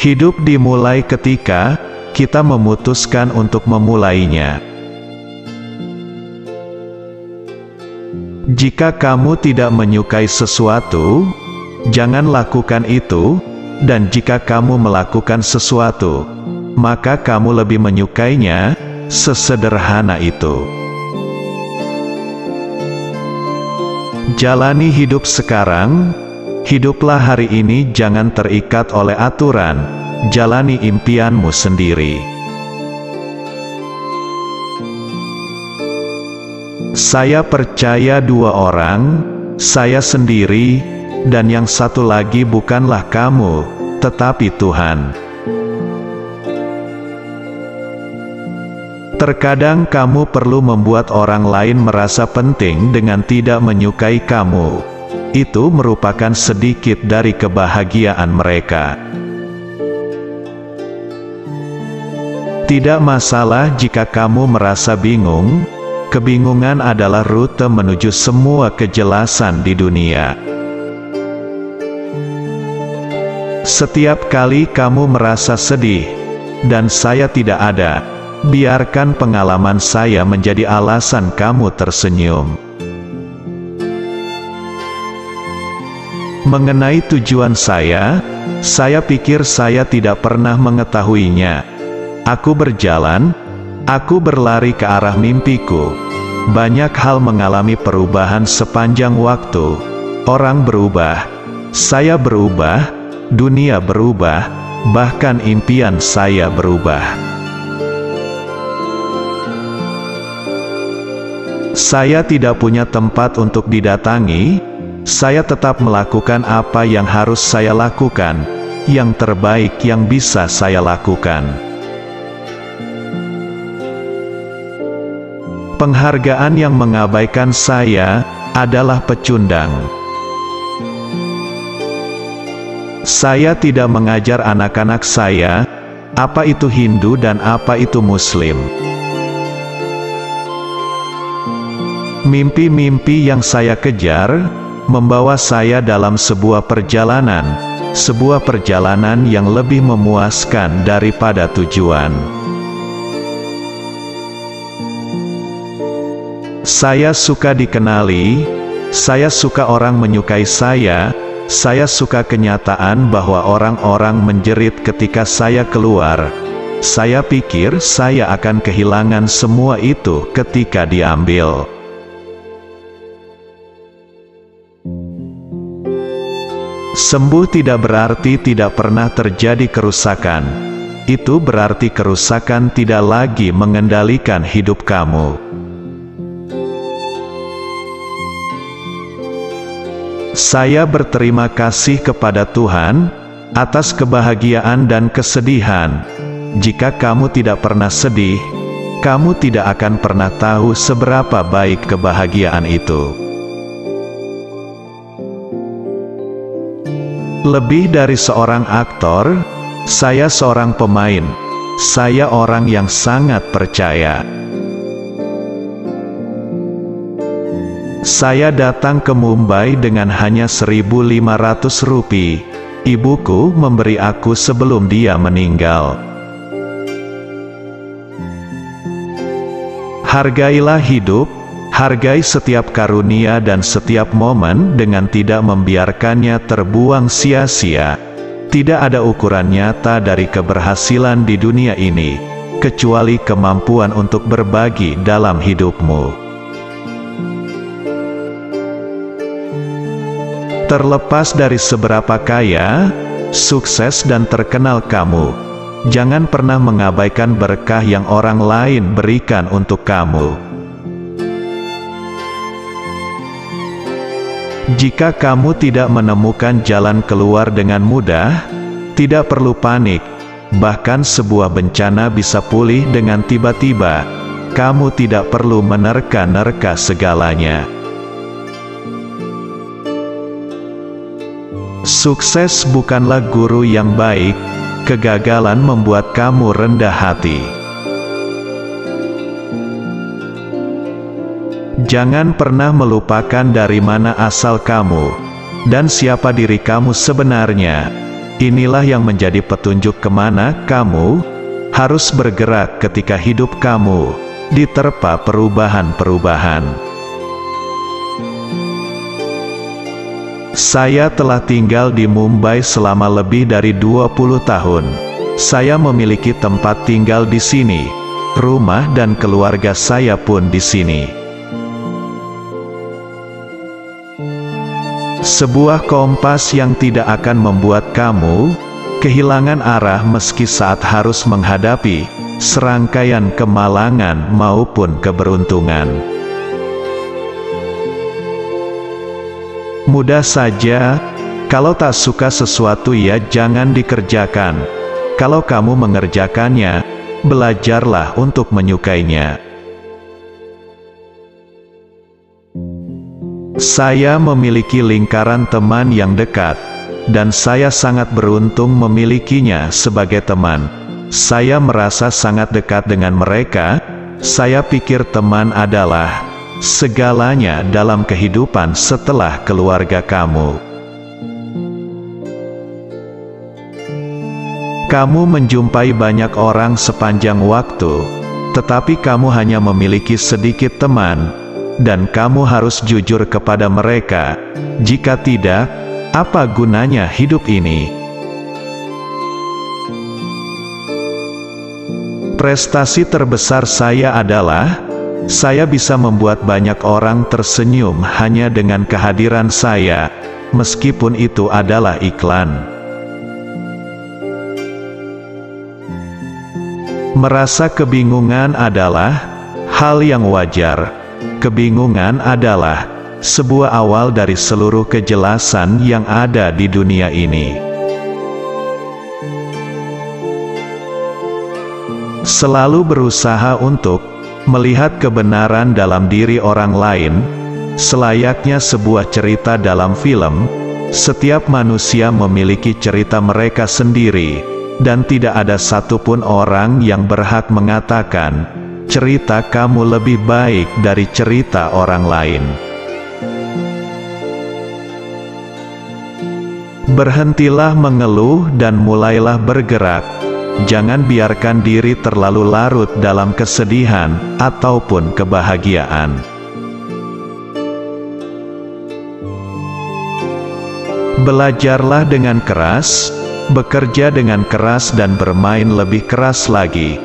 Hidup dimulai ketika kita memutuskan untuk memulainya. Jika kamu tidak menyukai sesuatu, jangan lakukan itu, dan jika kamu melakukan sesuatu, maka kamu lebih menyukainya. Sesederhana itu. Jalani hidup sekarang, hiduplah hari ini, jangan terikat oleh aturan, jalani impianmu sendiri. Saya percaya dua orang, saya sendiri, dan yang satu lagi bukanlah kamu, tetapi Tuhan. Terkadang kamu perlu membuat orang lain merasa penting dengan tidak menyukai kamu. Itu merupakan sedikit dari kebahagiaan mereka. Tidak masalah jika kamu merasa bingung. Kebingungan adalah rute menuju semua kejelasan di dunia. Setiap kali kamu merasa sedih, dan saya tidak ada, biarkan pengalaman saya menjadi alasan kamu tersenyum. Mengenai tujuan saya pikir saya tidak pernah mengetahuinya. Aku berjalan, aku berlari ke arah mimpiku. Banyak hal mengalami perubahan sepanjang waktu. Orang berubah, saya berubah, dunia berubah, bahkan impian saya berubah. Saya tidak punya tempat untuk didatangi, saya tetap melakukan apa yang harus saya lakukan, yang terbaik yang bisa saya lakukan. Penghargaan yang mengabaikan saya adalah pecundang. Saya tidak mengajar anak-anak saya, apa itu Hindu dan apa itu Muslim. Mimpi-mimpi yang saya kejar, membawa saya dalam sebuah perjalanan yang lebih memuaskan daripada tujuan. Saya suka dikenali, saya suka orang menyukai saya suka kenyataan bahwa orang-orang menjerit ketika saya keluar. Saya pikir saya akan kehilangan semua itu ketika diambil. Sembuh tidak berarti tidak pernah terjadi kerusakan. Itu berarti kerusakan tidak lagi mengendalikan hidup kamu. Saya berterima kasih kepada Tuhan atas kebahagiaan dan kesedihan. Jika kamu tidak pernah sedih, kamu tidak akan pernah tahu seberapa baik kebahagiaan itu. Lebih dari seorang aktor, saya seorang pemain. Saya orang yang sangat percaya. Saya datang ke Mumbai dengan hanya 1.500 rupiah. Ibuku memberi aku sebelum dia meninggal. Hargailah hidup. Hargai setiap karunia dan setiap momen dengan tidak membiarkannya terbuang sia-sia. Tidak ada ukuran nyata dari keberhasilan di dunia ini, kecuali kemampuan untuk berbagi dalam hidupmu. Terlepas dari seberapa kaya, sukses dan terkenal kamu, jangan pernah mengabaikan berkah yang orang lain berikan untuk kamu. Jika kamu tidak menemukan jalan keluar dengan mudah, tidak perlu panik. Bahkan sebuah bencana bisa pulih dengan tiba-tiba. Kamu tidak perlu menerka-nerka segalanya. Sukses bukanlah guru yang baik. Kegagalan membuat kamu rendah hati. Jangan pernah melupakan dari mana asal kamu, dan siapa diri kamu sebenarnya. inilah yang menjadi petunjuk kemana kamu harus bergerak ketika hidup kamu diterpa perubahan-perubahan. Saya telah tinggal di Mumbai selama lebih dari 20 tahun. Saya memiliki tempat tinggal di sini, rumah dan keluarga saya pun di sini. Sebuah kompas yang tidak akan membuat kamu kehilangan arah meski saat harus menghadapi serangkaian kemalangan maupun keberuntungan. Mudah saja, kalau tak suka sesuatu ya jangan dikerjakan. Kalau kamu mengerjakannya, belajarlah untuk menyukainya. Saya memiliki lingkaran teman yang dekat, dan saya sangat beruntung memilikinya sebagai teman. Saya merasa sangat dekat dengan mereka. Saya pikir teman adalah segalanya dalam kehidupan setelah keluarga kamu. Kamu menjumpai banyak orang sepanjang waktu, tetapi kamu hanya memiliki sedikit teman, dan kamu harus jujur kepada mereka. Jika tidak, apa gunanya hidup ini? Prestasi terbesar saya adalah saya bisa membuat banyak orang tersenyum hanya dengan kehadiran saya, meskipun itu adalah iklan. Merasa kebingungan adalah hal yang wajar. Kebingungan adalah sebuah awal dari seluruh kejelasan yang ada di dunia ini. Selalu berusaha untuk melihat kebenaran dalam diri orang lain, selayaknya sebuah cerita dalam film. Setiap manusia memiliki cerita mereka sendiri, dan tidak ada satupun orang yang berhak mengatakan, cerita kamu lebih baik dari cerita orang lain. Berhentilah mengeluh dan mulailah bergerak. Jangan biarkan diri terlalu larut dalam kesedihan ataupun kebahagiaan. Belajarlah dengan keras, bekerja dengan keras dan bermain lebih keras lagi.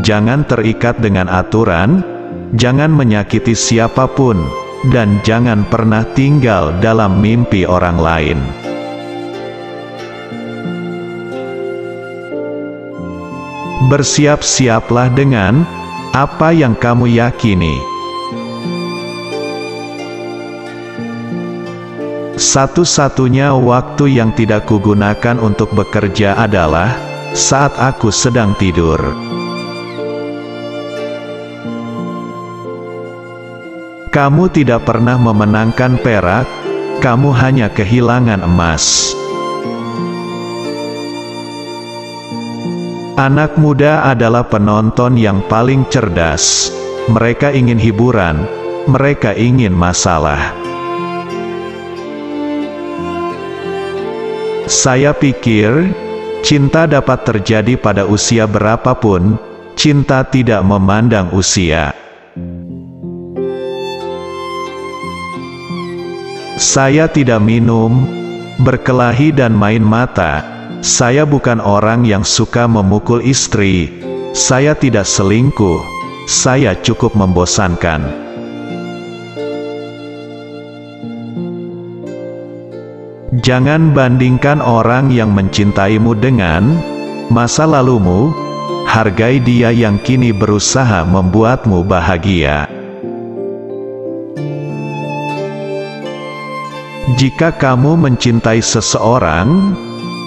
Jangan terikat dengan aturan, jangan menyakiti siapapun, dan jangan pernah tinggal dalam mimpi orang lain. Bersiap-siaplah dengan apa yang kamu yakini. Satu-satunya waktu yang tidak kugunakan untuk bekerja adalah saat aku sedang tidur. Kamu tidak pernah memenangkan perak, kamu hanya kehilangan emas. Anak muda adalah penonton yang paling cerdas. Mereka ingin hiburan, mereka ingin masalah. Saya pikir, cinta dapat terjadi pada usia berapapun, cinta tidak memandang usia. Saya tidak minum, berkelahi dan main mata. Saya bukan orang yang suka memukul istri. Saya tidak selingkuh. Saya cukup membosankan. Jangan bandingkan orang yang mencintaimu dengan masa lalumu. Hargai dia yang kini berusaha membuatmu bahagia. Jika kamu mencintai seseorang,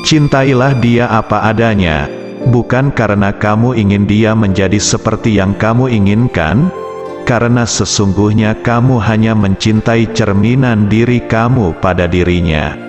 cintailah dia apa adanya, bukan karena kamu ingin dia menjadi seperti yang kamu inginkan, karena sesungguhnya kamu hanya mencintai cerminan diri kamu pada dirinya.